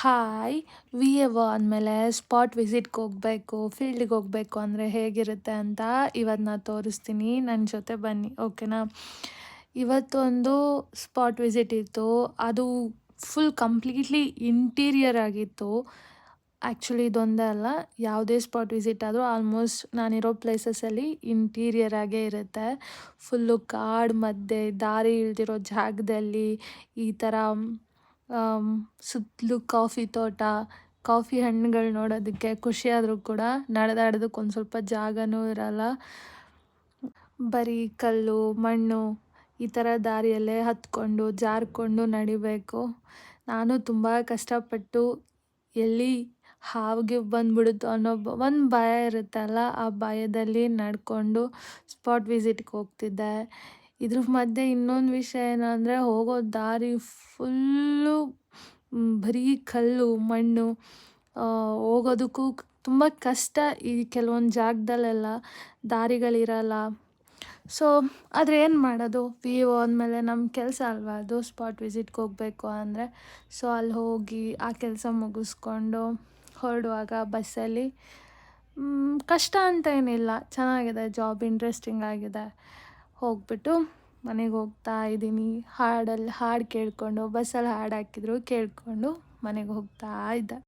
Hi! ವಿ.ಎ.ಓ ಆದಮೇಲೆ spot ವಿಸಿಟ್‌ಗೆ ಹೋಗಬೇಕು, ಫೀಲ್ಡ್‌ಗೆ ಹೋಗಬೇಕು ಅಂದರೆ ಹೇಗಿರುತ್ತೆ ಅಂತ ಇವತ್ತು ನಾನು ತೋರಿಸ್ತೀನಿ. ನನ್ನ ಜೊತೆ ಬನ್ನಿ, ಓಕೆನಾ? ಇವತ್ತೊಂದು ಸ್ಪಾಟ್ ವಿಸಿಟ್ ಇತ್ತು. ಅದು ಫುಲ್ ಕಂಪ್ಲೀಟ್ಲಿ ಇಂಟೀರಿಯರ್ ಆಗಿತ್ತು. ಆ್ಯಕ್ಚುಲಿ ಇದೊಂದೇ ಅಲ್ಲ, ಯಾವುದೇ ಸ್ಪಾಟ್ ವಿಸಿಟ್ ಆದರೂ ಆಲ್ಮೋಸ್ಟ್ ನಾನಿರೋ ಪ್ಲೇಸಸಲ್ಲಿ ಇಂಟೀರಿಯರ್ ಆಗೇ ಇರುತ್ತೆ. ಫುಲ್ಲು ಕಾಡು ಮಧ್ಯೆ ದಾರಿ ಇಲ್ದಿರೋ ಜಾಗದಲ್ಲಿ ಈ ಥರ ಸುತ್ತಲೂ ಕಾಫಿ ತೋಟ, ಕಾಫಿ ಹಣ್ಣುಗಳು ನೋಡೋದಕ್ಕೆ ಖುಷಿಯಾದರೂ ಕೂಡ ನಡೆದಾಡೋದಕ್ಕೆ ಒಂದು ಸ್ವಲ್ಪ ಜಾಗನೂ ಇರಲ್ಲ. ಬರೀ ಕಲ್ಲು, ಮಣ್ಣು ಈ ಥರ ದಾರಿಯಲ್ಲೇ ಹತ್ಕೊಂಡು, ಜಾರಿಕೊಂಡು ನಡಿಬೇಕು. ನಾನು ತುಂಬ ಕಷ್ಟಪಟ್ಟು ಎಲ್ಲಿ ಹಾವು ಗೀವು ಬಂದ್ಬಿಡುತ್ತೋ ಅನ್ನೋ ಒಂದು ಭಯ ಇರುತ್ತಲ್ಲ, ಆ ಭಯದಲ್ಲಿ ನಡ್ಕೊಂಡು ಸ್ಪಾಟ್ ವಿಸಿಟ್‌ಗೆ ಹೋಗ್ತಿದ್ದೆ. ಇದ್ರ ಮಧ್ಯೆ ಇನ್ನೊಂದು ವಿಷಯ ಏನಂದರೆ, ಹೋಗೋ ದಾರಿ ಫುಲ್ಲು ಬರೀ ಕಲ್ಲು, ಮಣ್ಣು. ಹೋಗೋದಕ್ಕೂ ತುಂಬ ಕಷ್ಟ. ಈ ಕೆಲವೊಂದು ಜಾಗದಲ್ಲೆಲ್ಲ ದಾರಿಗಳಿರಲ್ಲ. ಸೊ ಆದರೆ ಏನು ಮಾಡೋದು, ವಿ.ಎ.ಓ ಅಂದಮೇಲೆ ನಮ್ಮ ಕೆಲಸ ಅಲ್ವಾ ಅದು, ಸ್ಪಾಟ್ ವಿಸಿಟ್‌ಗೆ ಹೋಗಬೇಕು ಅಂದರೆ. ಸೊ ಅಲ್ಲಿ ಹೋಗಿ ಆ ಕೆಲಸ ಮುಗಿಸ್ಕೊಂಡು ಹೊರಡುವಾಗ ಬಸ್ಸಲ್ಲಿ ಕಷ್ಟ ಅಂತ ಏನಿಲ್ಲ, ಚೆನ್ನಾಗಿದೆ ಜಾಬ್, ಇಂಟ್ರೆಸ್ಟಿಂಗ್ ಆಗಿದೆ. ಹೋಗ್ಬಿಟ್ಟು ಮನೆಗೆ ಹೋಗ್ತಾ ಇದ್ದೀನಿ. ಹಾಡು ಕೇಳಿಕೊಂಡು, ಬಸ್ಸಲ್ಲಿ ಹಾಡು ಹಾಕಿದ್ರು ಕೇಳಿಕೊಂಡು ಮನೆಗೆ ಹೋಗ್ತಾ ಇದ್ದೆ.